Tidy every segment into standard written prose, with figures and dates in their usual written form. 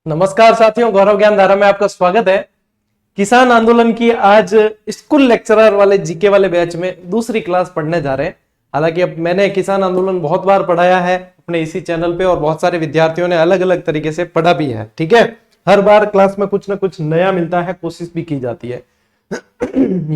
नमस्कार साथियों, गौरव ज्ञान धारा में आपका स्वागत है। किसान आंदोलन की आज स्कूल लेक्चरर वाले जीके वाले बैच में दूसरी क्लास पढ़ने जा रहे हैं। हालांकि अब मैंने किसान आंदोलन बहुत बार पढ़ाया है अपने इसी चैनल पे और बहुत सारे विद्यार्थियों ने अलग अलग तरीके से पढ़ा भी है। ठीक है, हर बार क्लास में कुछ ना कुछ नया मिलता है, कोशिश भी की जाती है।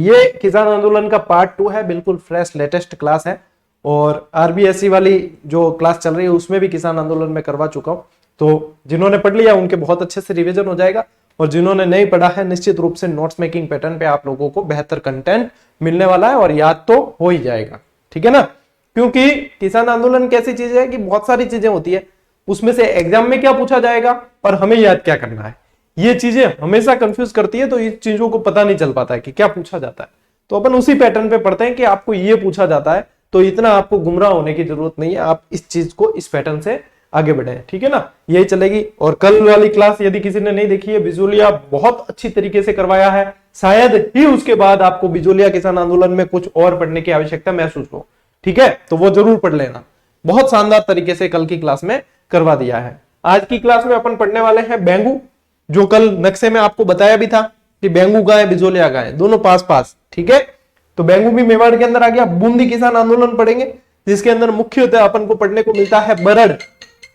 ये किसान आंदोलन का पार्ट 2 है, बिल्कुल फ्रेश लेटेस्ट क्लास है और आरबीएसई वाली जो क्लास चल रही है उसमें भी किसान आंदोलन में करवा चुका हूं। तो जिन्होंने पढ़ लिया उनके बहुत अच्छे से रिवीजन हो जाएगा और जिन्होंने नहीं पढ़ा है निश्चित रूप से नोट्स मेकिंग पैटर्न पे आप लोगों को बेहतर कंटेंट मिलने वाला है और याद तो हो ही जाएगा। ठीक है ना, क्योंकि किसान आंदोलन कैसी चीज है कि बहुत सारी चीजें होती है, उसमें से एग्जाम में क्या पूछा जाएगा और हमें याद क्या करना है, ये चीजें हमेशा कंफ्यूज करती है। तो इस चीजों को पता नहीं चल पाता है कि क्या पूछा जाता है। तो अपन उसी पैटर्न पे पढ़ते हैं कि आपको ये पूछा जाता है, तो इतना आपको गुमराह होने की जरूरत नहीं है। आप इस चीज को इस पैटर्न से आगे बढ़े, ठीक है ना, यही चलेगी। और कल वाली क्लास यदि किसी ने नहीं देखी है, बिजोलिया बहुत अच्छी तरीके से करवाया है। शायद ही उसके बाद आपको बिजोलिया किसान आंदोलन में कुछ और पढ़ने की आवश्यकता महसूस हो। ठीक है, तो वो जरूर पढ़ लेना। बहुत शानदार तरीके से कल की क्लास में करवा दिया है। आज की क्लास में अपन पढ़ने वाले हैं बेंगू, जो कल नक्शे में आपको बताया भी था कि बेंगू गाय बिजोलिया गाय दोनों पास पास। ठीक है, तो बेंगू भी मेवाड़ के अंदर आ गया। बूंदी किसान आंदोलन पढ़ेंगे जिसके अंदर मुख्यतः अपन को पढ़ने को मिलता है बरड़।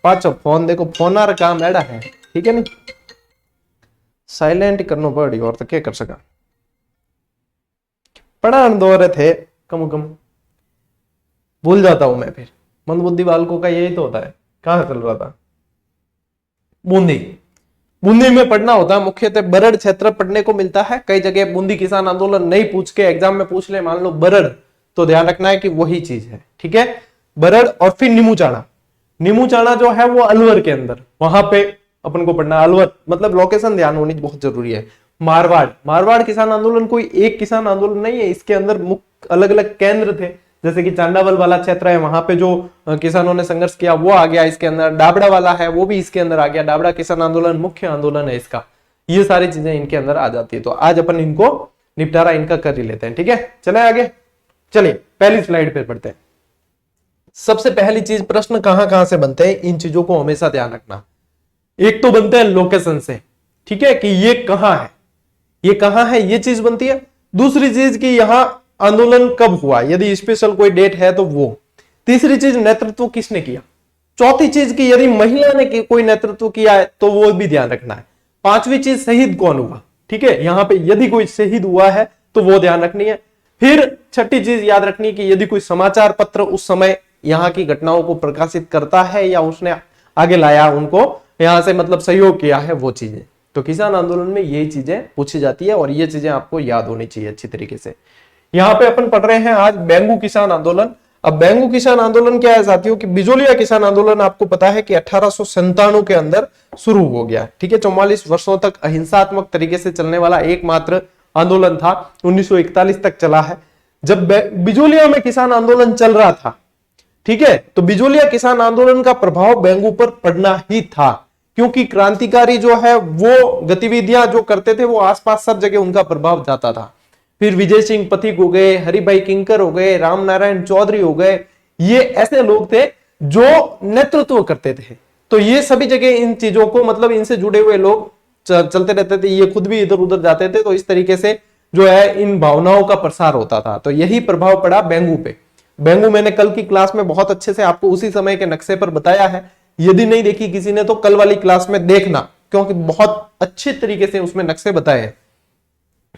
पाचो फोन देखो, फोन आ काम एड़ा है, ठीक है नहीं, साइलेंट करना पड़ी और तो क्या कर सका। पढ़ान दो रहे थे कम भूल जाता हूं मैं, फिर मंदबुद्धि बालकों का यही तो होता है। कहां चल रहा था, बूंदी में पढ़ना होता है। मुख्यतः बरड़ क्षेत्र पढ़ने को मिलता है। कई जगह बूंदी किसान आंदोलन नहीं पूछ के एग्जाम में पूछ ले, मान लो बरड़, तो ध्यान रखना है कि वही चीज है। ठीक है, बरड़ और फिर नीमूचाणा जो है वो अलवर के अंदर, वहां पे अपन को पढ़ना। अलवर मतलब लोकेशन ध्यान होनी बहुत जरूरी है। मारवाड़ किसान आंदोलन कोई एक किसान आंदोलन नहीं है, इसके अंदर मुख्य अलग अलग केंद्र थे। जैसे कि चांडावल वाला क्षेत्र है, वहां पे जो किसानों ने संघर्ष किया वो आ गया इसके अंदर। डाबड़ा वाला है वो भी इसके अंदर आ गया। डाबड़ा किसान आंदोलन मुख्य आंदोलन है इसका। ये सारी चीजें इनके अंदर आ जाती है। तो आज अपन इनको निपटारा इनका कर ही लेते हैं। ठीक है, चले आगे। चलिए पहली स्लाइड पे पढ़ते हैं। सबसे पहली चीज, प्रश्न कहां से बनते हैं, इन चीजों को हमेशा ध्यान रखना। एक तो बनते हैं लोकेशन से, ठीक है, कि ये कहां है, ये चीज बनती है। दूसरी चीज कि यहां आंदोलन कब हुआ, यदि स्पेशल कोई डेट है तो वो। तीसरी चीज, नेतृत्व किसने किया। चौथी चीज कि यदि महिला ने कोई नेतृत्व किया है तो वो भी ध्यान रखना है। पांचवी चीज, शहीद कौन हुआ। ठीक है, यहां पे यदि कोई शहीद हुआ है तो वो ध्यान रखनी है। फिर छठी चीज याद रखनी है कि यदि कोई समाचार पत्र उस समय यहाँ की घटनाओं को प्रकाशित करता है या उसने आगे लाया, उनको यहां से मतलब सहयोग किया है, वो चीजें। तो किसान आंदोलन में यही चीजें पूछी जाती है और ये चीजें आपको याद होनी चाहिए अच्छी तरीके से। यहाँ पे अपन पढ़ रहे हैं आज बेंगू किसान आंदोलन। अब बेंगू किसान आंदोलन क्या है साथियों, कि बिजोलिया किसान आंदोलन आपको पता है कि 1897 के अंदर शुरू हो गया। ठीक है, 44 वर्षों तक अहिंसात्मक तरीके से चलने वाला एकमात्र आंदोलन था। 1941 तक चला है। जब बिजोलिया में किसान आंदोलन चल रहा था, ठीक है, तो बिजोलिया किसान आंदोलन का प्रभाव बेंगू पर पड़ना ही था, क्योंकि क्रांतिकारी जो है वो गतिविधियां जो करते थे वो आसपास सब जगह उनका प्रभाव जाता था। फिर विजय सिंह पथिक हो गए, हरिभाई किंकर हो गए, राम नारायण चौधरी हो गए, ये ऐसे लोग थे जो नेतृत्व करते थे। तो ये सभी जगह इन चीजों को मतलब इनसे जुड़े हुए लोग चलते रहते थे। ये खुद भी इधर उधर जाते थे। तो इस तरीके से जो है इन भावनाओं का प्रसार होता था। तो यही प्रभाव पड़ा बेंगू पे। बेंगू मैंने कल की क्लास में बहुत अच्छे से आपको उसी समय के नक्शे पर बताया है। यदि नहीं देखी किसी ने तो कल वाली क्लास में देखना, क्योंकि बहुत अच्छे तरीके से उसमें नक्शे बताए हैं।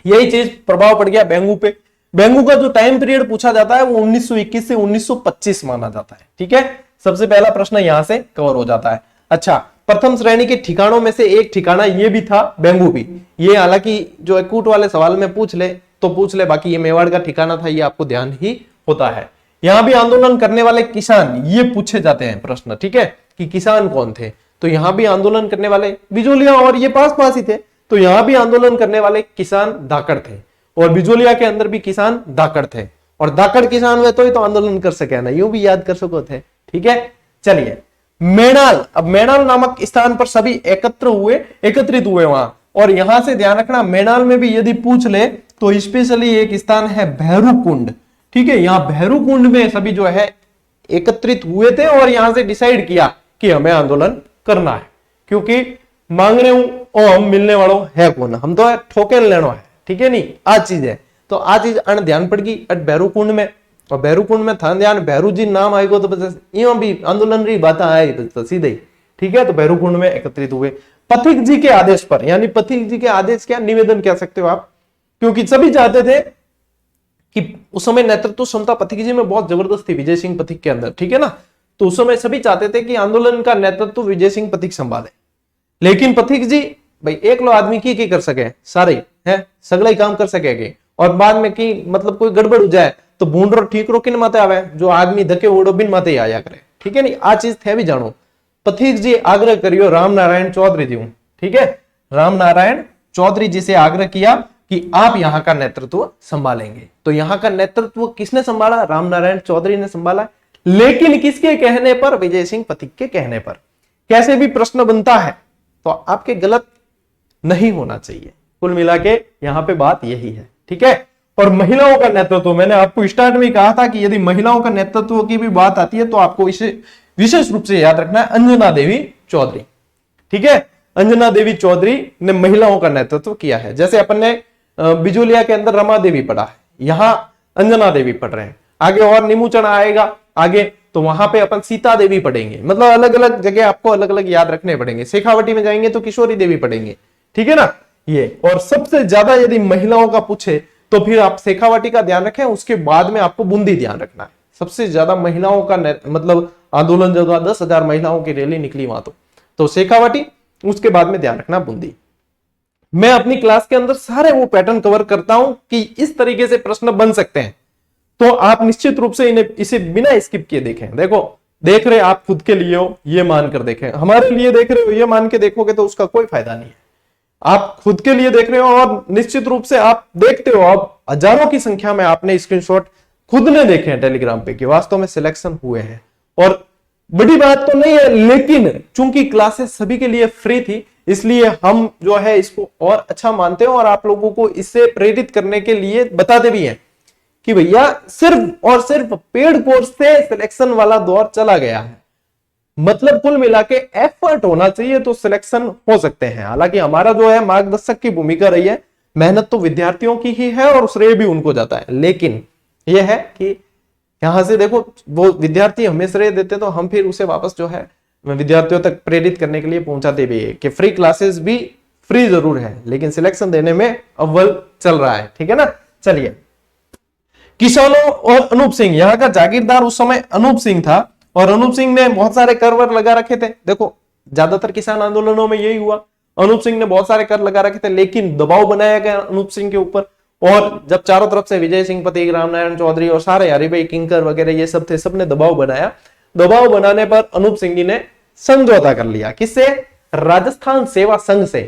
यही चीज प्रभाव पड़ गया बेंगू पे। बेंगू का जो टाइम पीरियड पूछा जाता है वो 1921 से 1925 माना जाता है। ठीक है, सबसे पहला प्रश्न यहां से कवर हो जाता है। अच्छा, प्रथम श्रेणी के ठिकानों में से एक ठिकाना ये भी था, बेंगू भी। ये हालांकि जो एकूट वाले सवाल में पूछ ले तो पूछ ले, बाकी ये मेवाड़ का ठिकाना था, ये आपको ध्यान ही होता है। यहां भी आंदोलन करने वाले किसान ये पूछे जाते हैं प्रश्न। ठीक है, कि किसान कौन थे। तो यहां भी आंदोलन करने वाले बिजोलिया और ये पास पास ही थे, तो यहां भी आंदोलन करने वाले किसान धाकड़ थे और बिजोलिया के अंदर भी किसान धाकड़ थे। और धाकड़ किसान हुए तो ही तो आंदोलन कर सके ना, यूं भी याद कर सको थे। ठीक है, चलिए मेणाल। अब मेणाल नामक स्थान पर सभी एकत्रित हुए वहां। और यहां से ध्यान रखना, मेणाल में भी यदि पूछ ले तो स्पेशली एक स्थान है भैरू कुंड। ठीक है, यहां भैरू कुंड में सभी जो है एकत्रित हुए थे और यहां से डिसाइड किया कि हमें आंदोलन करना है, क्योंकि मांग रहे हूं और मिलने वालों है कौन, हम तो ठोके लेनो है, ठीक है नहीं, आ चीज है। तो आ चीज अन ध्यान पड़ गई अट भैरूकुंड में, और भैरूकुंड में था ध्यान, भैरू जी नाम आएगा तो बस यो भी आंदोलन री बात आए तो सीधे, ठीक है। तो भैरूकुंड में एकत्रित हुए पथिक जी के आदेश पर, यानी पथिक जी के आदेश क्या, निवेदन कह सकते हो आप, क्योंकि सभी चाहते थे कि उस समय नेतृत्व क्षमता पथिक जी में बहुत जबरदस्त थी, विजय सिंह पथिक के अंदर, ठीक है ना। तो उस समय सभी चाहते थे कि आंदोलन का नेतृत्व विजय सिंह पथिक संभाले, लेकिन पथिक जी भाई एक लो आदमी की कर सके, सारे है सगला ही काम कर सके, और बाद में की मतलब कोई गड़बड़ हो जाए तो बूंद ठीक रो किन माते आवे, जो आदमी धके ओडो बिन माते आया करे, ठीक है नहीं। आ चीज थे भी जानो, पथिक जी आग्रह करियो राम नारायण चौधरी जी, ठीक है, राम नारायण चौधरी जी से आग्रह किया कि आप यहां का नेतृत्व संभालेंगे। तो यहां का नेतृत्व किसने संभाला, राम नारायण चौधरी ने संभाला, लेकिन किसके कहने पर, विजय सिंह पथिक के कहने पर। कैसे भी प्रश्न बनता है तो आपके गलत नहीं होना चाहिए, कुल मिला के यहां पे बात यही है, ठीक है। और महिलाओं का नेतृत्व, मैंने आपको स्टार्ट में कहा था कि यदि महिलाओं का नेतृत्व की भी बात आती है तो आपको इसे विशेष रूप से याद रखना है, अंजना देवी चौधरी, ठीक है। अंजना देवी चौधरी ने महिलाओं का नेतृत्व किया है। जैसे अपन ने बिजुलिया के अंदर रमा देवी पढ़ा है, यहां अंजना देवी पढ़ रहे हैं, आगे और निमुचन आएगा आगे तो वहां पे अपन सीता देवी पढ़ेंगे, मतलब अलग अलग जगह आपको अलग अलग याद रखने पड़ेंगे। शेखावटी में जाएंगे तो किशोरी देवी पढ़ेंगे, ठीक है ना ये। और सबसे ज्यादा यदि महिलाओं का पूछे तो फिर आप शेखावटी का ध्यान रखें, उसके बाद में आपको बूंदी ध्यान रखना है। सबसे ज्यादा महिलाओं का मतलब आंदोलन जो 10,000 महिलाओं की रैली निकली वहां तो शेखावटी, उसके बाद में ध्यान रखना बूंदी। मैं अपनी क्लास के अंदर सारे वो पैटर्न कवर करता हूं कि इस तरीके से प्रश्न बन सकते हैं, तो आप निश्चित रूप से इसे बिना स्किप किए देखें। देखो देख रहे आप खुद के लिए हो ये मानकर देखें, हमारे लिए देख रहे हो ये मान के देखोगे तो उसका कोई फायदा नहीं है। आप खुद के लिए देख रहे हो और निश्चित रूप से आप देखते हो, आप हजारों की संख्या में आपने स्क्रीनशॉट खुद ने देखे हैं टेलीग्राम पे कि वास्तव में सिलेक्शन हुए हैं। और बड़ी बात तो नहीं है, लेकिन चूंकि क्लासेस सभी के लिए फ्री थी इसलिए हम जो है इसको और अच्छा मानते हैं और आप लोगों को इससे प्रेरित करने के लिए बताते भी हैं कि भैया सिर्फ और सिर्फ पेड कोर्स से सिलेक्शन वाला दौर चला गया है। मतलब कुल मिला के एफर्ट होना चाहिए तो सिलेक्शन हो सकते हैं। हालांकि हमारा जो है मार्गदर्शक की भूमिका रही है, मेहनत तो विद्यार्थियों की ही है और श्रेय भी उनको जाता है, लेकिन यह है कि यहां से देखो वो विद्यार्थी हमें श्रेय देते तो हम फिर उसे वापस जो है विद्यार्थियों तक प्रेरित करने के लिए पहुंचाते भी है कि फ्री क्लासेस भी फ्री जरूर है लेकिन सिलेक्शन देने में अव्वल चल रहा है, ठीक है ना। चलिए, किसानों और अनूप सिंह, यहाँ का जागीरदार उस समय अनूप सिंह था और अनूप सिंह ने बहुत सारे कर वर लगा रखे थे। देखो ज्यादातर किसान आंदोलनों में यही हुआ, अनूप सिंह ने बहुत सारे कर लगा रखे थे लेकिन दबाव बनाया गया अनूप सिंह के ऊपर। और जब चारों तरफ से विजय सिंह पथिक, राम नारायण चौधरी और सारे हरिभाई किंकर वगैरह ये सब थे, सबने दबाव बनाया। दबाव बनाने पर अनूप सिंह जी ने समझौता कर लिया, किससे, राजस्थान सेवा संघ से।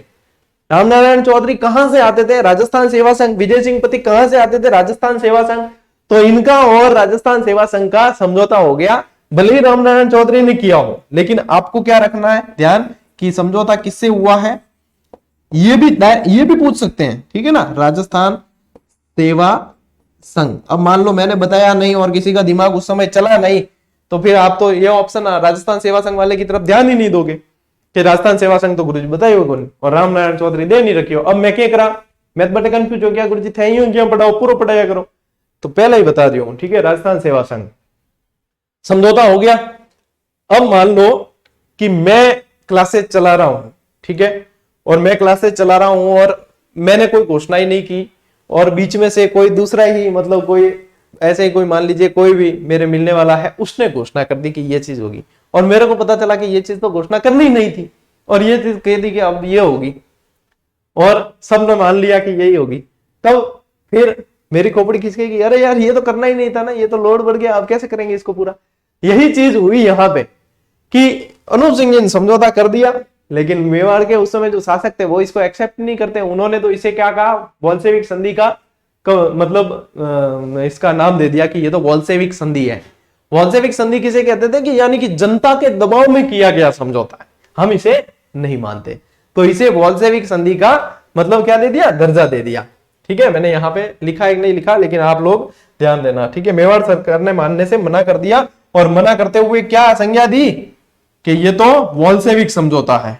राम नारायण चौधरी कहां से आते थे, राजस्थान सेवा संघ। विजय सिंह पथिक कहां से आते थे, राजस्थान सेवा संघ। तो इनका और राजस्थान सेवा संघ का समझौता हो गया, भले ही राम नारायण चौधरी ने किया हो, लेकिन आपको क्या रखना है ध्यान कि समझौता किससे हुआ है, ये भी पूछ सकते हैं, ठीक है ना, राजस्थान सेवा संघ। अब मान लो मैंने बताया नहीं और किसी का दिमाग उस समय चला नहीं तो फिर आप तो ये ऑप्शन राजस्थान सेवा संघ वाले की तरफ ध्यान ही नहीं दोगे कि राजस्थान सेवा संघ तो गुरुजी बताए हो कौन और राम नारायण चौधरी दे नहीं रखी हो। अब मैं क्या करा, मैं बड़े कंफ्यूज हो गया, गुरुजी थे ही क्यों पढ़ाओ, पूरा पढ़ाया करो। तो पहले ही बता दियो, ठीक है, राजस्थान सेवा संघ। समझौता हो गया। अब मान लो कि मैं क्लासेस चला रहा हूं, ठीक है, और मैं क्लासेस चला रहा हूं और मैंने कोई घोषणा ही नहीं की और बीच में से कोई दूसरा ही मतलब कोई ऐसे ही कोई मान लीजिए कोई भी मेरे मिलने वाला है, उसने घोषणा कर दी कि ये चीज होगी और मेरे को पता चला कि ये चीज तो घोषणा करनी नहीं थी और ये चीज कह दी कि अब ये होगी और सबने मान लिया कि यही होगी, तब फिर मेरी खोपड़ी खिसकेगी, अरे यार ये तो करना ही नहीं था ना, ये तो लोड बढ़ गया, अब कैसे करेंगे इसको पूरा। यही चीज हुई यहाँ पे कि अनूप सिंह जी ने समझौता कर दिया लेकिन मेवाड़ के उस समय जो शासक थे वो इसको एक्सेप्ट नहीं करते। उन्होंने तो इसे क्या कहा, बोल्शेविक संधि का मतलब इसका नाम दे दिया कि ये तो बोल्शेविक संधि है। बोल्शेविक संधि किसे कहते थे कि यानी कि जनता के दबाव में किया गया समझौता है, हम इसे नहीं मानते, तो इसे बोल्शेविक संधि का मतलब क्या दे दिया, दर्जा दे दिया, ठीक है। मैंने यहाँ पे लिखा है कि नहीं लिखा, लेकिन आप लोग ध्यान देना, ठीक है। मेवाड़ सरकार ने मानने से मना कर दिया और मना करते हुए क्या संज्ञा दी कि ये तो बोल्शेविक समझौता है,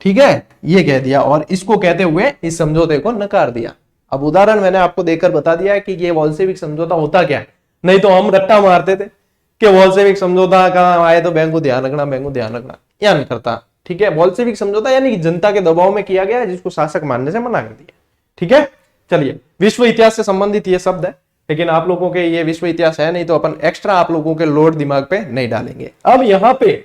ठीक है, ये कह दिया और इसको कहते हुए इस समझौते को नकार दिया। अब उदाहरण मैंने आपको देकर बता दिया है कि ये वॉल्शेविक समझौता होता क्या है, नहीं तो हम रट्टा मारते थे कि वॉल्शेविक समझौता कहां आए तो बैंक को ध्यान रखना, बैंक को ध्यान रखना, या नहीं करता। ठीक है, वॉल्शेविक समझौता यानी कि जनता के दबाव में किया गया जिसको शासक मानने से मना कर दिया। ठीक है, चलिए विश्व इतिहास से संबंधित ये शब्द है, लेकिन आप लोगों के ये विश्व इतिहास है नहीं तो अपन एक्स्ट्रा आप लोगों के लोड दिमाग पे नहीं डालेंगे। अब यहाँ पे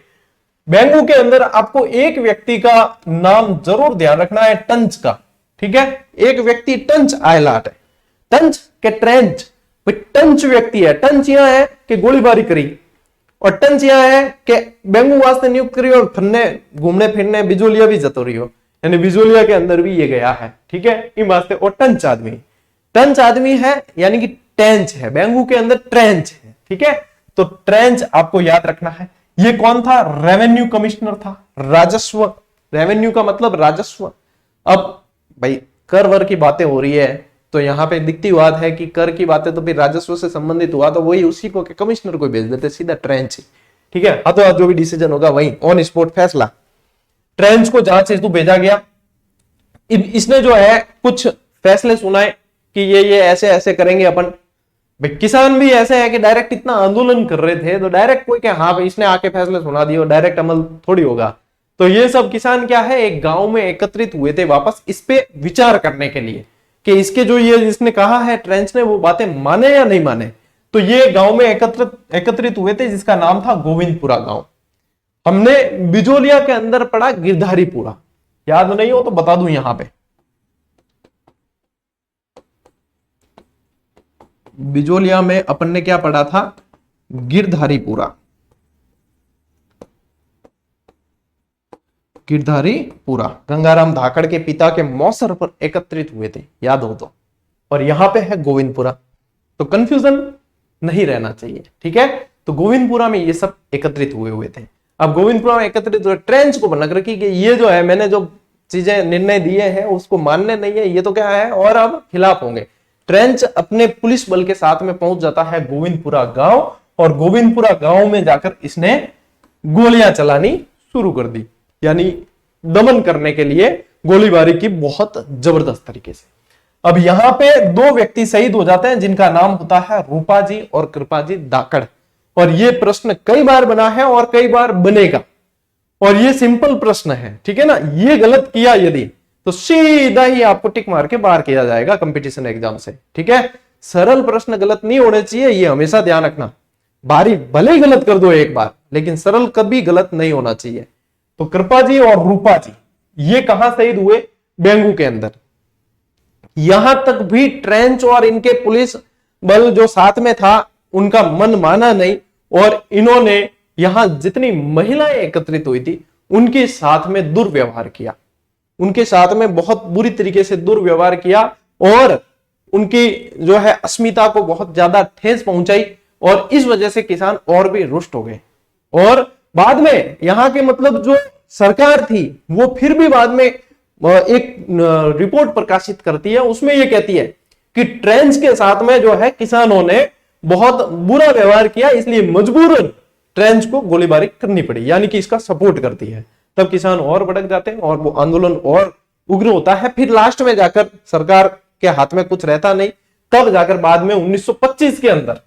बैंगू के अंदर आपको एक व्यक्ति का नाम जरूर ध्यान रखना है, टंच का। ठीक है, एक व्यक्ति टंच आयलाट है, टंच के ट्रेंच, टंच व्यक्ति है। टंच यहां है कि गोलीबारी करी और टंच यहां है कि बैंगू वास्ते नियुक्त करी और फन्ने घूमने फिरने बिजोलिया भी जतो रही हो, यानी बिजोलिया के अंदर भी ये गया है। ठीक है, इन वास्ते और टंच आदमी है यानी कि टेंच है, बैंगू के अंदर ट्रेंच है। ठीक है, तो ट्रेंच आपको याद रखना है। ये कौन था? रेवेन्यू कमिश्नर था, राजस्व। रेवेन्यू का मतलब राजस्व। अब भाई कर वर की बातें हो रही है तो यहां पे दिखती बात है कि कर की बातें तो फिर राजस्व से संबंधित हुआ तो वही उसी को कमिश्नर को भेज देते सीधा ट्रेंच। ठीक है, हाथों जो भी डिसीजन होगा वही ऑन स्पॉट फैसला। ट्रेंच को जांच से भेजा गया, इसने जो है कुछ फैसले सुनाए कि ये ऐसे ऐसे करेंगे अपन। भाई किसान भी ऐसे है कि डायरेक्ट इतना आंदोलन कर रहे थे तो डायरेक्ट कोई क्या, हाँ भाई इसने आके फैसले सुना दिए और डायरेक्ट अमल थोड़ी होगा। तो ये सब किसान क्या है, एक गांव में एकत्रित हुए थे वापस इस पे विचार करने के लिए कि इसके जो ये जिसने कहा है ट्रेंच ने वो बातें माने या नहीं माने। तो ये गांव में एकत्रित हुए थे जिसका नाम था गोविंदपुरा गांव। हमने बिजोलिया के अंदर पढ़ा गिरधारीपुरा, याद नहीं हो तो बता दूं यहां पे। बिजोलिया में अपन ने क्या पढ़ा था? गिरधारीपुरा। गिरधारीपुरा गंगाराम धाकड़ के पिता के मौसर पर एकत्रित हुए थे, याद हो तो। और यहां पे है गोविंदपुरा, तो कंफ्यूजन नहीं रहना चाहिए। ठीक है, तो गोविंदपुरा में ये सब एकत्रित हुए थे। अब गोविंदपुरा में एकत्रित हुए, ट्रेंच को बना रखी कि ये जो है मैंने जो चीजें निर्णय दिए हैं उसको मानने नहीं है, ये तो क्या है और अब खिलाफ होंगे। ट्रेंच अपने पुलिस बल के साथ में पहुंच जाता है गोविंदपुरा गांव और गोविंदपुरा गांव में जाकर इसने गोलियां चलानी शुरू कर दी, यानी दमन करने के लिए गोलीबारी की बहुत जबरदस्त तरीके से। अब यहां पे दो व्यक्ति शहीद हो जाते हैं जिनका नाम होता है रूपा जी और कृपा जी धाकड़। और ये प्रश्न कई बार बना है और कई बार बनेगा और ये सिंपल प्रश्न है। ठीक है ना, ये गलत किया यदि तो सीधा ही आपको टिक मार के बाहर किया जाएगा कंपटीशन एग्जाम से। ठीक है, सरल प्रश्न गलत नहीं होने चाहिए, ये हमेशा ध्यान रखना। भारी भले ही गलत कर दो एक बार लेकिन सरल कभी गलत नहीं होना चाहिए। तो कृपा जी और रूपा जी ये कहां शहीद हुए? बैंगू के अंदर। यहां तक भी ट्रेंच और इनके पुलिस बल जो साथ में था उनका मन माना नहीं और इन्होंने यहां जितनी महिलाएं एकत्रित हुई थी उनके साथ में दुर्व्यवहार किया, उनके साथ में बहुत बुरी तरीके से दुर्व्यवहार किया और उनकी जो है अस्मिता को बहुत ज्यादा ठेस पहुंचाई और इस वजह से किसान और भी रुष्ट हो गए। और बाद में यहां के मतलब जो सरकार थी वो फिर भी बाद में एक रिपोर्ट प्रकाशित करती है, उसमें यह कहती है कि ट्रेंच के साथ में जो है किसानों ने बहुत बुरा व्यवहार किया इसलिए मजबूरन ट्रेंच को गोलीबारी करनी पड़ी, यानी कि इसका सपोर्ट करती है। तब किसान और भड़क जाते हैं और वो आंदोलन और उग्र होता है। फिर लास्ट में जाकर सरकार के हाथ में कुछ रहता नहीं, तब जाकर बाद में 1925 के अंदर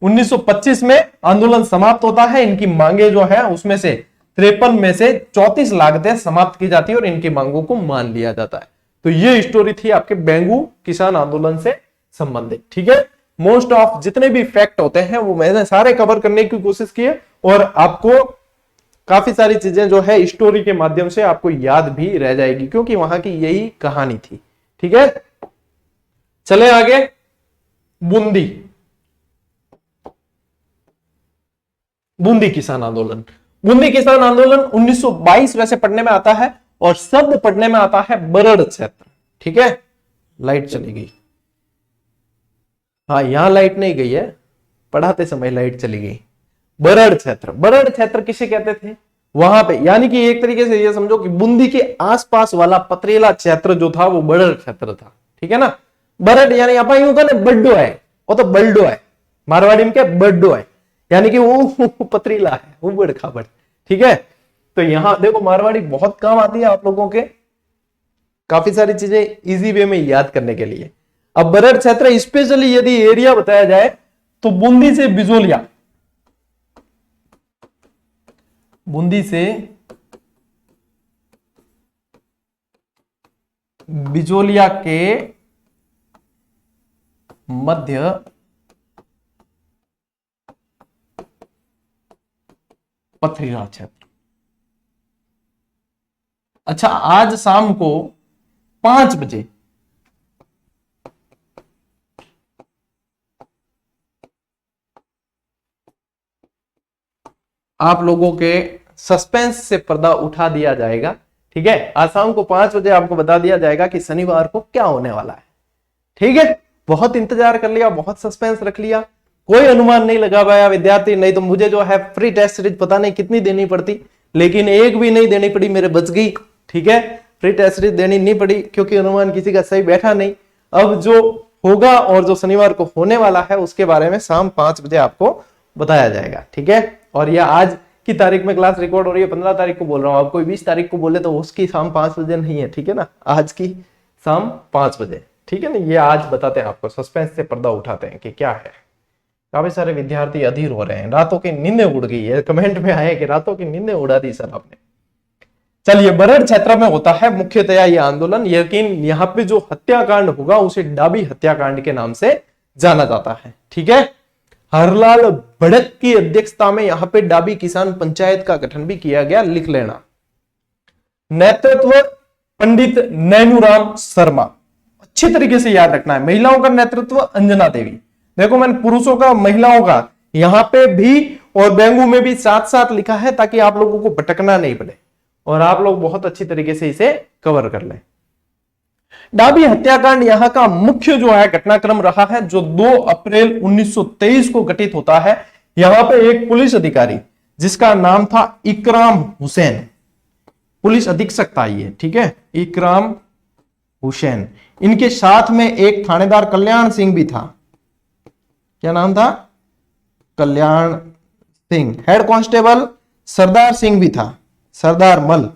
1925 में आंदोलन समाप्त होता है। इनकी मांगे जो है उसमें से 53 में से 34 लागतें समाप्त की जाती है और इनकी मांगों को मान लिया जाता है। तो ये स्टोरी थी आपके बैंगू किसान आंदोलन से संबंधित। ठीक है, मोस्ट ऑफ जितने भी फैक्ट होते हैं वो मैंने सारे कवर करने की कोशिश की है और आपको काफी सारी चीजें जो है स्टोरी के माध्यम से आपको याद भी रह जाएगी क्योंकि वहां की यही कहानी थी। ठीक है, चले आगे। बूंदी किसान आंदोलन। बूंदी किसान आंदोलन 1922 वैसे पढ़ने में आता है और शब्द पढ़ने में आता है बरड़ क्षेत्र। ठीक है, लाइट चली गई। हाँ, यहां लाइट नहीं गई है, पढ़ाते समय लाइट चली गई। बरड़ क्षेत्र किसे कहते थे? वहां पे, यानी कि एक तरीके से ये समझो कि बूंदी के आसपास वाला पथरीला क्षेत्र जो था वो बरड़ क्षेत्र था। ठीक है ना, बरड़ यानी अपा यूं कहते बड्डो है, वो तो बल्डो है, मारवाड़ी में क्या बड्डो है, यानी कि वो पथरीला है, उबड़ खाबड़। ठीक है, तो यहां देखो मारवाड़ी बहुत काम आती है आप लोगों के, काफी सारी चीजें इजी वे में याद करने के लिए। अब बरड़ क्षेत्र स्पेशली यदि एरिया बताया जाए तो बूंदी से बिजोलिया, बूंदी से बिजोलिया के मध्य पथरीला क्षेत्र। अच्छा, आज शाम को 5 बजे आप लोगों के सस्पेंस से पर्दा उठा दिया जाएगा। ठीक है, आज शाम को 5 बजे आपको बता दिया जाएगा कि शनिवार को क्या होने वाला है। ठीक है, बहुत इंतजार कर लिया, बहुत सस्पेंस रख लिया, कोई अनुमान नहीं लगा पाया विद्यार्थी। नहीं तो मुझे जो है फ्री टेस्ट सीरीज पता नहीं कितनी देनी पड़ती, लेकिन एक भी नहीं देनी पड़ी, मेरे बच गई। ठीक है, फ्री टेस्ट सीरीज देनी नहीं पड़ी क्योंकि अनुमान किसी का सही बैठा नहीं। अब जो होगा और जो शनिवार को होने वाला है उसके बारे में शाम 5 बजे आपको बताया जाएगा। ठीक है, और यह आज की तारीख में क्लास रिकॉर्ड हो रही है, 15 तारीख को बोल रहा हूं। आप कोई 20 तारीख को बोले तो उसकी शाम 5 बजे नहीं है। ठीक है ना, आज की शाम 5 बजे। ठीक है ना, ये आज बताते हैं आपको, सस्पेंस से पर्दा उठाते हैं कि क्या है। काफी सारे विद्यार्थी अधीर हो रहे हैं, रातों की नींदें उड़ गई है, कमेंट में आए कि रातों की नींदें उड़ा दी सर आपने। चलिए, बरड़ क्षेत्र में होता है मुख्यतया ये आंदोलन, लेकिन यहाँ पे जो हत्याकांड होगा उसे डाबी हत्याकांड के नाम से जाना जाता है। ठीक है, हरलाल भड़क की अध्यक्षता में यहाँ पे डाबी किसान पंचायत का गठन भी किया गया, लिख लेना। नेतृत्व पंडित नैनूराम शर्मा, अच्छी तरीके से याद रखना है। महिलाओं का नेतृत्व अंजना देवी। देखो मैंने पुरुषों का महिलाओं का यहां पे भी और बेंगू में भी साथ साथ लिखा है ताकि आप लोगों को भटकना नहीं पड़े और आप लोग बहुत अच्छी तरीके से इसे कवर कर लें। डाबी हत्याकांड यहां का मुख्य जो है घटनाक्रम रहा है, जो 2 अप्रैल 1923 को घटित होता है। यहां पे एक पुलिस अधिकारी जिसका नाम था इकराम हुसैन, पुलिस अधीक्षक था ये। ठीक है, इकराम हुसैन, इनके साथ में एक थानेदार कल्याण सिंह भी था। क्या नाम था? कल्याण सिंह। हेड कांस्टेबल सरदार सिंह भी था, सरदार मल।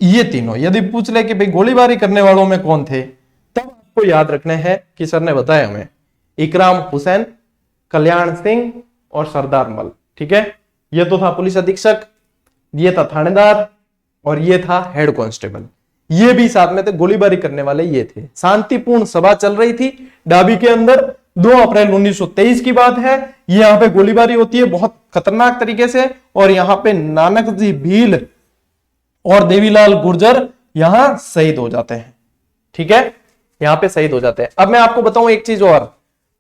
ये तीनों यदि पूछ ले कि भाई गोलीबारी करने वालों में कौन थे, तब आपको याद रखने हैं कि सर ने बताया हमें, इकराम हुसैन, कल्याण सिंह और सरदार मल। ठीक है, ये तो था पुलिस अधीक्षक, ये था थानेदार और ये था हेड कांस्टेबल। ये भी साथ में थे, गोलीबारी करने वाले ये थे। शांतिपूर्ण सभा चल रही थी डाबी के अंदर, 2 अप्रैल 1923 की बात है। ये यहां पे गोलीबारी होती है बहुत खतरनाक तरीके से, और यहां पे नानक जी भील और देवीलाल गुर्जर यहां शहीद हो जाते हैं। ठीक है, यहां पे शहीद हो जाते हैं। अब मैं आपको बताऊं एक चीज और,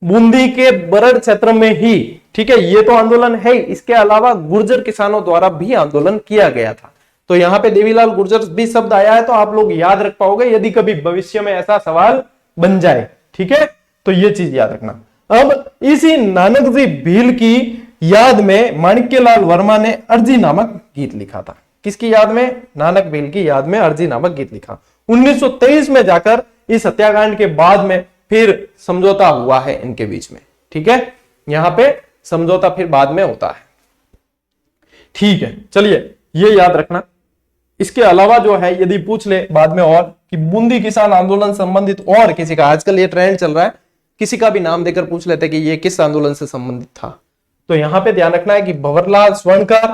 बूंदी के बरड़ क्षेत्र में ही, ठीक है, ये तो आंदोलन है, इसके अलावा गुर्जर किसानों द्वारा भी आंदोलन किया गया था। तो यहां पे देवीलाल गुर्जर भी शब्द आया है, तो आप लोग याद रख पाओगे यदि कभी भविष्य में ऐसा सवाल बन जाए। ठीक है, तो ये चीज याद रखना। अब इसी नानक जी भील की याद में माणिक्यलाल वर्मा ने अर्जी नामक गीत लिखा था। किसकी याद में? नानक भील की याद में अर्जी नामक गीत लिखा। 1923 में जाकर इस हत्याकांड के बाद में फिर समझौता हुआ है इनके बीच में। ठीक है, यहां पे समझौता फिर बाद में होता है। ठीक है, चलिए ये याद रखना। इसके अलावा जो है यदि पूछ ले बाद में और कि बूंदी किसान आंदोलन संबंधित और किसी का, आजकल ये ट्रेंड चल रहा है, किसी का भी नाम देकर पूछ लेते कि ये किस आंदोलन से संबंधित था, तो यहां पे ध्यान रखना है कि भंवरलाल स्वर्णकार,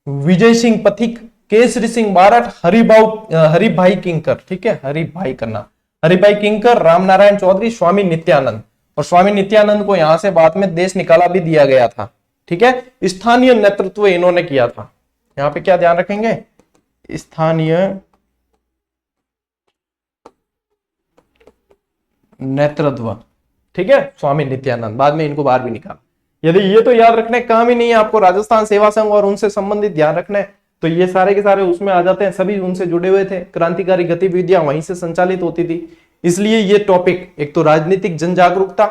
विजय सिंह पथिक, केसरी सिंह बारठ, हरिभाई किंकर। ठीक है, हरिभाई करना, हरिभाई किंकर, रामनारायण चौधरी, स्वामी नित्यानंद। और स्वामी नित्यानंद को यहां से बाद में देश निकाला भी दिया गया था। ठीक है, स्थानीय नेतृत्व इन्होंने किया था। यहां पे क्या ध्यान रखेंगे? स्थानीय नेतृत्व। ठीक है, स्वामी नित्यानंद, बाद में इनको बाहर भी निकाला। यदि ये तो याद रखने काम ही नहीं है आपको, राजस्थान सेवा संघ और उनसे संबंधित ध्यान रखने, तो ये सारे के सारे उसमें आ जाते हैं, सभी उनसे जुड़े हुए थे, क्रांतिकारी गतिविधियां वहीं से संचालित होती थी। इसलिए ये टॉपिक, एक तो राजनीतिक जन जागरूकता,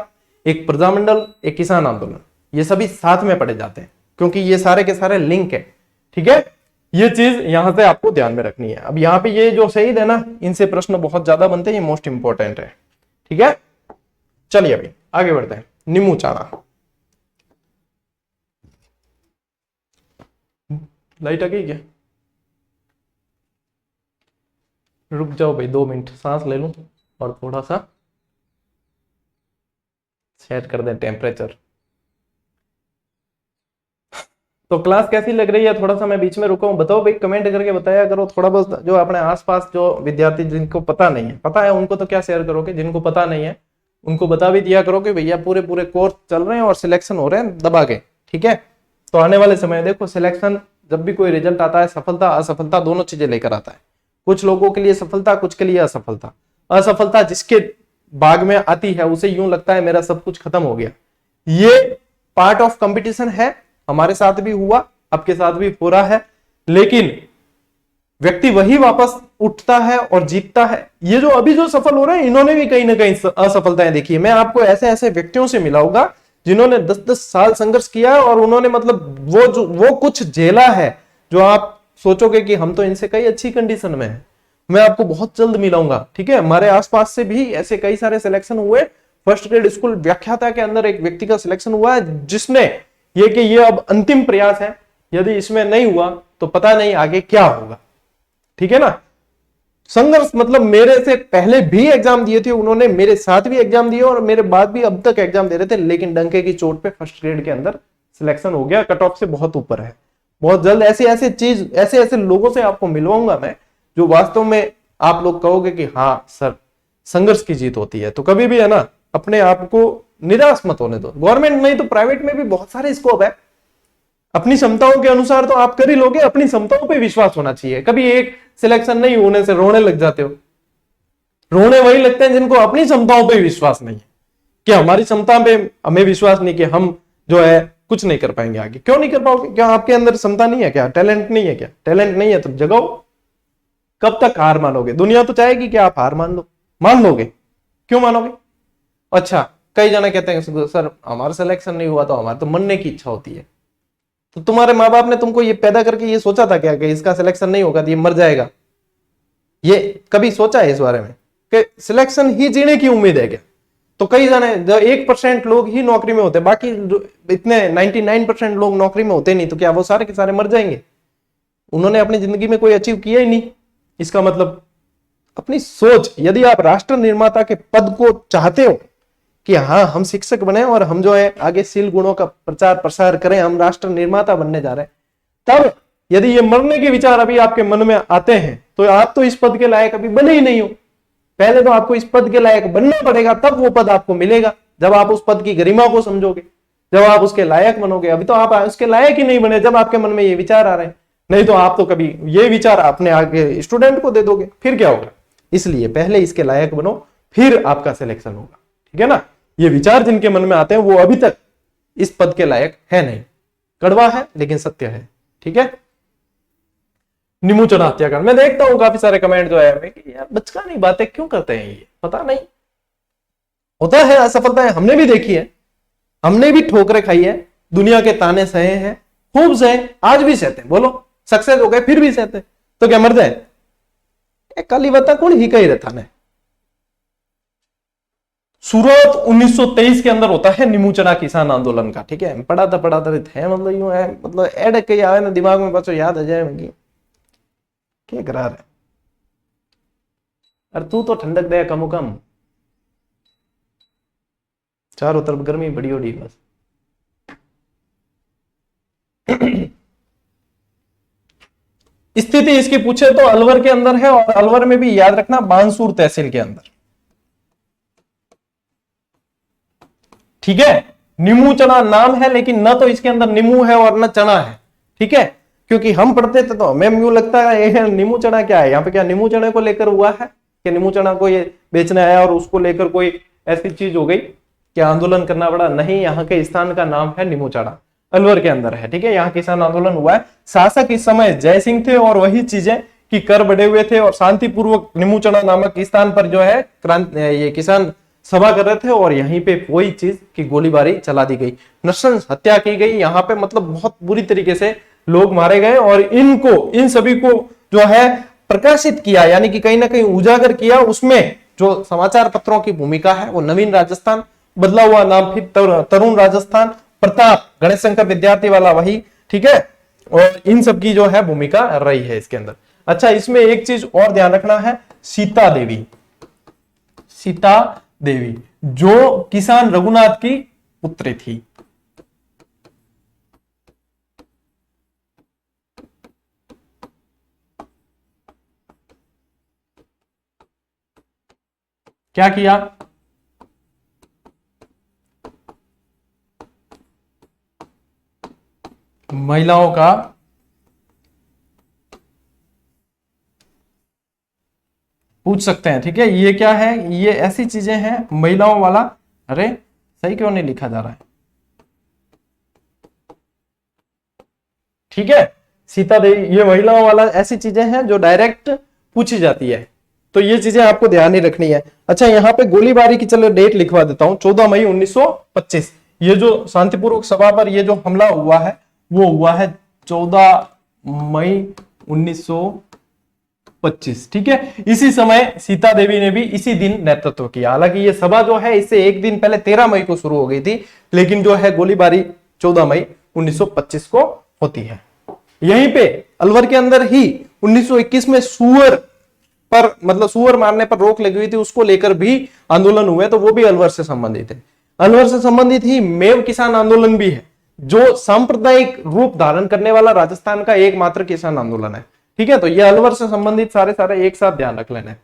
एक प्रजामंडल, एक किसान आंदोलन, ये सभी साथ में पढ़े जाते हैं क्योंकि ये सारे के सारे लिंक है। ठीक है, ये चीज यहां से आपको ध्यान में रखनी है। अब यहाँ पे ये जो शहीद है ना, इनसे प्रश्न बहुत ज्यादा बनते हैं, ये मोस्ट इंपॉर्टेंट है। ठीक है, चलिए अभी आगे बढ़ते हैं। नीमू चाणा, लाइट आ गई क्या? रुक जाओ भाई 2 मिनट, सांस ले लूं और थोड़ा सा सेट कर दें टेम्परेचर। तो क्लास कैसी लग रही है? थोड़ा सा मैं बीच में रुका हूं, बताओ भाई, कमेंट करके बताया करो थोड़ा बहुत। जो अपने आसपास जो विद्यार्थी जिनको पता नहीं है, पता है उनको तो क्या शेयर करोगे, जिनको पता नहीं है उनको बता भी दिया करो कि भैया पूरे पूरे कोर्स चल रहे हैं और सिलेक्शन हो रहे हैं दबा के, ठीक है। तो आने वाले समय देखो सिलेक्शन, जब भी कोई रिजल्ट आता है सफलता असफलता दोनों चीजें लेकर आता है। कुछ लोगों के लिए सफलता, कुछ के लिए असफलता। असफलता जिसके बाग में आती है उसे यूं लगता है मेरा सब कुछ खत्म हो गया। ये पार्ट ऑफ कंपटीशन है, हमारे साथ भी हुआ, आपके साथ भी हो रहा है, लेकिन व्यक्ति वही वापस उठता है और जीतता है। ये जो अभी जो सफल हो रहे हैं इन्होंने भी कहीं ना कहीं असफलताएं देखी है। मैं आपको ऐसे ऐसे व्यक्तियों से मिलाऊंगा जिन्होंने 10-10 साल संघर्ष किया और उन्होंने मतलब वो कुछ झेला है जो आप सोचोगे कि हम तो इनसे कई अच्छी कंडीशन में है। मैं आपको बहुत जल्द मिलाऊंगा, ठीक है। हमारे आसपास से भी ऐसे कई सारे सिलेक्शन हुए। फर्स्ट ग्रेड स्कूल व्याख्याता के अंदर एक व्यक्ति का सिलेक्शन हुआ है जिसने ये कि ये अब अंतिम प्रयास है, यदि इसमें नहीं हुआ तो पता नहीं आगे क्या होगा, ठीक है ना। संघर्ष मतलब मेरे से पहले भी एग्जाम दिए थे उन्होंने, मेरे साथ भी एग्जाम दिए और मेरे बाद भी अब तक एग्जाम दे रहे थे, लेकिन डंके की चोट पे फर्स्ट ग्रेड के अंदर सिलेक्शन हो गया, कट ऑफ से बहुत ऊपर है। बहुत जल्द ऐसे ऐसे लोगों से आपको मिलवाऊंगा मैं, जो वास्तव में आप लोग कहोगे कि हाँ सर संघर्ष की जीत होती है। तो कभी भी है ना अपने आप को निराश मत होने दो। गवर्नमेंट नहीं तो प्राइवेट में भी बहुत सारे स्कोप है, अपनी क्षमताओं के अनुसार तो आप कर ही लोगे। अपनी क्षमताओं पे विश्वास होना चाहिए। कभी एक सिलेक्शन नहीं होने से रोने लग जाते हो, रोने वही लगते हैं जिनको अपनी क्षमताओं पे विश्वास नहीं है कि हमारी क्षमता पे हमें विश्वास नहीं कि हम जो है कुछ नहीं कर पाएंगे आगे। क्यों नहीं कर पाओगे? क्या आपके अंदर क्षमता नहीं है? क्या टैलेंट नहीं है? क्या टैलेंट नहीं है तो जगाओ। कब तक हार मानोगे? दुनिया तो चाहेगी कि आप हार मान लो, मान लोगे? क्यों मानोगे? अच्छा, कई जने कहते हैं सर हमारा सिलेक्शन नहीं हुआ तो हमारे तो मरने की इच्छा होती है। तो तुम्हारे माँ बाप ने तुमको ये पैदा करके ये सोचा था क्या कि इसका सिलेक्शन नहीं होगा तो ये मर जाएगा? ये कभी सोचा है इस बारे में कि सिलेक्शन ही जीने की उम्मीद है क्या? तो कई जने 1% लोग ही नौकरी में होते, बाकी इतने 99% लोग नौकरी में होते नहीं, तो क्या वो सारे के सारे मर जाएंगे? उन्होंने अपनी जिंदगी में कोई अचीव किया ही नहीं। इसका मतलब अपनी सोच, यदि आप राष्ट्र निर्माता के पद को चाहते हो कि हाँ हम शिक्षक बने और हम जो है आगे शील गुणों का प्रचार प्रसार करें, हम राष्ट्र निर्माता बनने जा रहे हैं, तब यदि ये मरने के विचार अभी आपके मन में आते हैं तो आप तो इस पद के लायक अभी बने ही नहीं हो। पहले तो आपको इस पद के लायक बनना पड़ेगा, तब वो पद आपको मिलेगा। जब आप उस पद की गरिमा को समझोगे, जब आप उसके लायक बनोगे। अभी तो आप उसके लायक ही नहीं बने जब आपके मन में ये विचार आ रहे हैं। नहीं तो आप तो कभी ये विचार अपने आगे स्टूडेंट को दे दोगे, फिर क्या होगा? इसलिए पहले इसके लायक बनो, फिर आपका सिलेक्शन होगा, ठीक है ना। ये विचार जिनके मन में आते हैं वो अभी तक इस पद के लायक है नहीं। कड़वा है लेकिन सत्य है, ठीक है। निमुचना हत्याकांड, मैं देखता हूं काफी सारे कमेंट जो है कि यार बचकानी बातें क्यों करते हैं ये, पता नहीं। होता है असफलताएं, हमने भी देखी है, हमने भी ठोकरें खाई है, दुनिया के ताने सहे हैं, खूब सहे, आज भी सहते हैं। बोलो सक्सेस हो गए फिर भी सहते, तो क्या मर जाए? काली बता कौन ही कही रहता ने। सूरत 1923 के अंदर होता है निमुचना किसान आंदोलन का, ठीक है। पढ़ाता थे, मतलब यूं है, मतलब एड के आवे ना दिमाग में बच्चों याद आ जाए क्या करा रहे। अरे तू तो ठंडक दे कम कम, चारों तरफ गर्मी बड़ी होगी बस। स्थिति इसकी पूछे तो अलवर के अंदर है, और अलवर में भी याद रखना बांसुर तहसील के अंदर, ठीक है। नीमू चना नाम है लेकिन न तो इसके अंदर नीमू है और न चना है, ठीक है। क्योंकि हम पढ़ते थे तो हमें यूं लगता है नीमू चना क्या है, यहाँ पे क्या नीमू चने को लेकर हुआ है कि नीमू चना को ये बेचने आया और उसको लेकर कोई ऐसी चीज हो गई कि आंदोलन करना पड़ा? नहीं, यहाँ के स्थान का नाम है नीमू चना, अलवर के अंदर है, ठीक है। यहाँ किसान आंदोलन हुआ है। शासक इस समय जय सिंह थे और वही चीजें कि कर बढ़े हुए थे और शांतिपूर्वक नीमू चना नामक स्थान पर जो है ये किसान सभा कर रहे थे, और यहीं पे कोई चीज की गोलीबारी चला दी गई, नृशंस हत्या की गई। यहाँ पे मतलब बहुत बुरी तरीके से लोग मारे गए, और इन सभी को जो है प्रकाशित किया, यानी कि कहीं ना कहीं उजागर किया। उसमें जो समाचार पत्रों की भूमिका है वो नवीन राजस्थान, बदला हुआ नाम फिर तरुण राजस्थान, प्रताप गणेश शंकर विद्यार्थी वाला वही, ठीक है। और इन सब की जो है भूमिका रही है इसके अंदर। अच्छा, इसमें एक चीज और ध्यान रखना है, सीता देवी, सीता देवी जो किसान रघुनाथ की पुत्री थी। क्या किया? महिलाओं का पूछ सकते हैं, ठीक है। ये क्या है, ये ऐसी चीजें हैं महिलाओं वाला। अरे सही क्यों नहीं लिखा जा रहा है? ठीक है, सीता देवी, ये महिलाओं वाला ऐसी चीजें हैं जो डायरेक्ट पूछी जाती है, तो ये चीजें आपको ध्यान ही रखनी है। अच्छा, यहाँ पे गोलीबारी की चलो डेट लिखवा देता हूं, 14 मई 1925। ये जो शांतिपूर्वक सभा पर ये जो हमला हुआ है वो हुआ है 14 मई 1925, ठीक है। इसी समय सीता देवी ने भी इसी दिन नेतृत्व किया। हालांकि ये सभा जो है इससे एक दिन पहले 13 मई को शुरू हो गई थी, लेकिन जो है गोलीबारी 14 मई 1925 को होती है। यहीं पे अलवर के अंदर ही 1921 में सुअर पर, मतलब सुअर मारने पर रोक लगी हुई थी, उसको लेकर भी आंदोलन हुए, तो वो भी अलवर से संबंधित है। अलवर से संबंधित ही मेव किसान आंदोलन भी है, जो सांप्रदायिक रूप धारण करने वाला राजस्थान का एकमात्र किसान आंदोलन है, ठीक है। तो ये अलवर से संबंधित सारे एक साथ ध्यान रख लेना।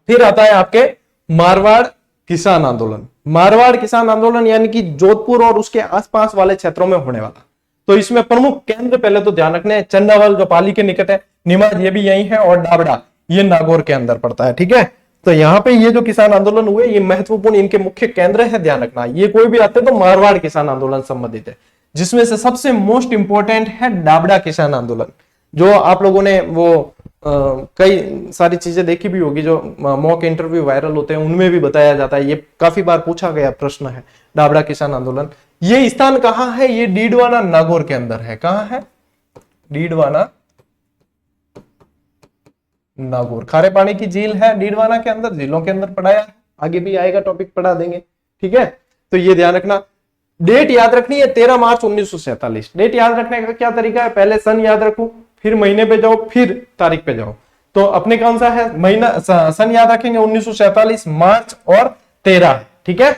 फिर आता है आपके मारवाड़ किसान आंदोलन। मारवाड़ किसान आंदोलन यानी कि जोधपुर और उसके आसपास वाले क्षेत्रों में होने वाला। तो इसमें प्रमुख केंद्र पहले तो ध्यान रखने, चंदावल जो पाली के निकट है, निमाज ये भी यही है, और डाबड़ा ये नागौर के अंदर पड़ता है, ठीक है। तो यहाँ पे ये जो किसान आंदोलन हुए ये महत्वपूर्ण इनके मुख्य केंद्र है, ध्यान रखना। ये कोई भी आते तो मारवाड़ किसान आंदोलन संबंधित है, जिसमें से सबसे मोस्ट इंपोर्टेंट है डाबड़ा किसान आंदोलन, जो आप लोगों ने वो कई सारी चीजें देखी भी होगी, जो मॉक इंटरव्यू वायरल होते हैं उनमें भी बताया जाता है। ये काफी बार पूछा गया प्रश्न है, डाबड़ा किसान आंदोलन। ये स्थान कहां है? ये डीडवाना नागौर के अंदर है। कहां है? डीडवाना नागौर, खारे पानी की झील है डीडवाना के अंदर, झीलों के अंदर पढ़ाया है, आगे भी आएगा टॉपिक पढ़ा देंगे, ठीक है। तो ये ध्यान रखना। डेट याद रखनी है 13 मार्च 1947। डेट याद रखने का क्या तरीका है, पहले सन याद रखो, फिर महीने पे जाओ, फिर तारीख पे जाओ। तो अपने कौन सा है महीना, सन याद रखेंगे 1947, मार्च और 13, ठीक है।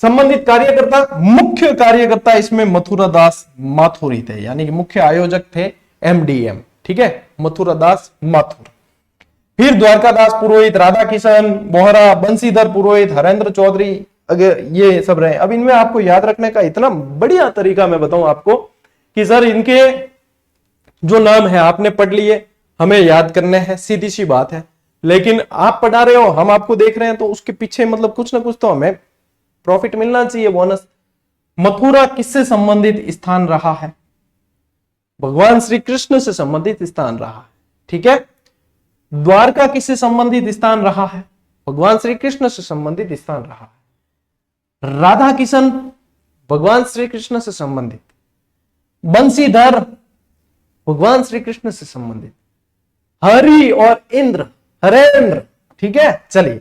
संबंधित कार्यकर्ता, मुख्य कार्यकर्ता इसमें मथुरा दास माथुर थे, यानी कि मुख्य आयोजक थे MDM, ठीक है, मथुरा दास माथुर। फिर द्वारकादास पुरोहित, राधा किशन बोहरा, बंशीधर पुरोहित, हरेंद्र चौधरी, अगर ये सब रहे। अब इनमें आपको याद रखने का इतना बढ़िया तरीका मैं बताऊं आपको कि सर इनके जो नाम है आपने पढ़ लिए, हमें याद करने हैं, सीधी सी बात है। लेकिन आप पढ़ा रहे हो, हम आपको देख रहे हैं, तो उसके पीछे मतलब कुछ ना कुछ तो हमें प्रॉफिट मिलना चाहिए, बोनस। मथुरा किससे संबंधित स्थान रहा है? भगवान श्री कृष्ण से संबंधित स्थान रहा है, ठीक है। द्वारका किससे संबंधित स्थान रहा है? भगवान श्री कृष्ण से संबंधित स्थान रहा है। राधा किशन भगवान श्री कृष्ण से संबंधित, बंशीधर भगवान श्री कृष्ण से संबंधित, हरि और इंद्र हरेंद्र, ठीक है। चलिए,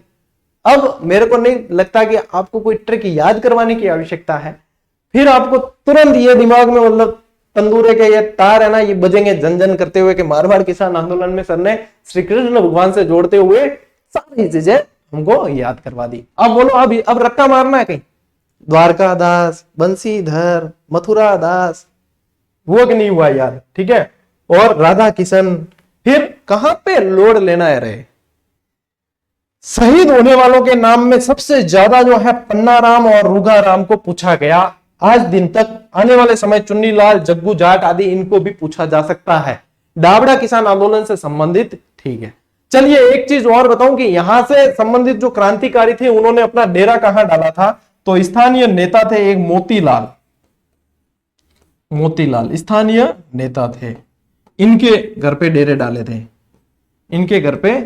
अब मेरे को नहीं लगता कि आपको कोई ट्रिक याद करवाने की आवश्यकता है। फिर आपको तुरंत ये दिमाग में मतलब तंदूरे के ये तार है ना, ये बजेंगे जन जन करते हुए कि मारवाड़ किसान आंदोलन में सर ने श्री कृष्ण भगवान से जोड़ते हुए सारी चीजें हमको याद करवा दी। अब बोलो, अब रट्टा मारना है कहीं, द्वारकादास, बंशीधर, मथुरा दास, वो कि नहीं हुआ याद, ठीक है। और राधा किशन, फिर कहां पे लोड लेना है रहे। शहीद होने वालों के नाम में सबसे ज्यादा जो है पन्ना राम और रुगा राम को पूछा गया। आज दिन तक आने वाले समय चुन्नीलाल, जग्गू जाट आदि इनको भी पूछा जा सकता है। डाबड़ा किसान आंदोलन से संबंधित, ठीक है। चलिए एक चीज और बताऊं कि यहां से संबंधित जो क्रांतिकारी थे उन्होंने अपना डेरा कहां डाला था? तो स्थानीय नेता थे एक मोतीलाल, मोतीलाल स्थानीय नेता थे, इनके घर पे डेरे डाले थे, इनके घर पे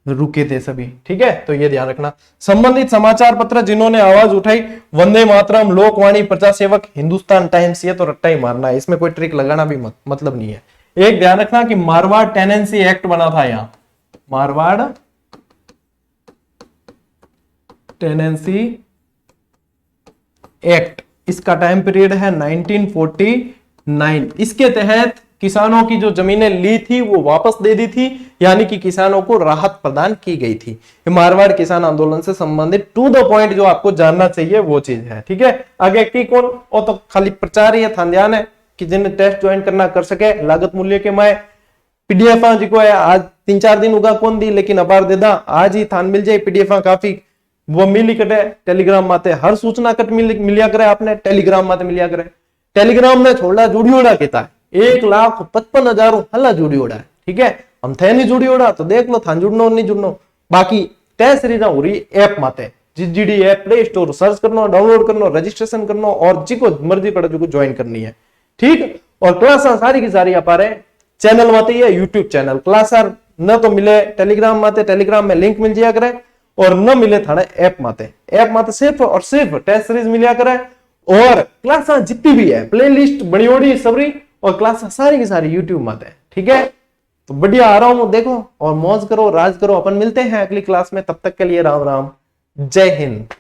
रुके थे सभी, ठीक है। तो ये ध्यान रखना। संबंधित समाचार पत्र जिन्होंने आवाज उठाई, वंदे मातरम, लोकवाणी, प्रजासेवक, हिंदुस्तान टाइम्स, ये तो रट्टा ही मारना है, इसमें कोई ट्रिक लगाना भी मतलब नहीं है। एक ध्यान रखना कि मारवाड़ टेनेंसी एक्ट बना था यहां, मारवाड़ टेनेंसी एक्ट, इसका टाइम पीरियड है 1942 9। इसके तहत किसानों की जो जमीनें ली थी वो वापस दे दी थी, यानी कि किसानों को राहत प्रदान की गई थी। मारवाड़ किसान आंदोलन से संबंधित टू द पॉइंट जो आपको जानना चाहिए वो चीज है, ठीक है। आगे की कौन, वो तो खाली प्रचार ही था, ध्यान है कि जिन्हें टेस्ट ज्वाइन करना कर सके। लागत मूल्य के मैं पीडीएफ जी को है आज 3-4 दिन होगा कौन दी, लेकिन अबार देदा आज ही थान मिल जाए पीडीएफ काफी वो मिली कटे टेलीग्राम माते हर सूचना कट मिलिया करे, आपने टेलीग्राम माते मिलिया करे। टेलीग्राम में छोड़ा जुड़ियोड़ा कहता है 1,55,000 हल्ला जुड़ियोड़ा है, ठीक है। हम थे नहीं जुड़ियोड़ा तो देख लो थान जुड़नो नहीं जुड़नो। बाकी तय सीरीज हो रही ऐप माते GD app play store search करना, डाउनलोड करना, रजिस्ट्रेशन करना और जी को मर्जी पड़े जो ज्वाइन करनी है, ठीक। और क्लास सारी की सारी आप चैनल माते है यूट्यूब चैनल क्लास न तो मिले टेलीग्राम माते, टेलीग्राम में लिंक मिल जाया करे, और न मिले थाने ऐप माते सिर्फ और सिर्फ टेस्ट सीरीज मिलिया करे। और क्लास जितनी भी है प्लेलिस्ट बड़ी ओडी सबरी और क्लास सारी की सारी यूट्यूब माते, ठीक है। तो बढ़िया आ रहा हूं, देखो और मौज करो, राज करो। अपन मिलते हैं अगली क्लास में, तब तक के लिए राम राम, जय हिंद।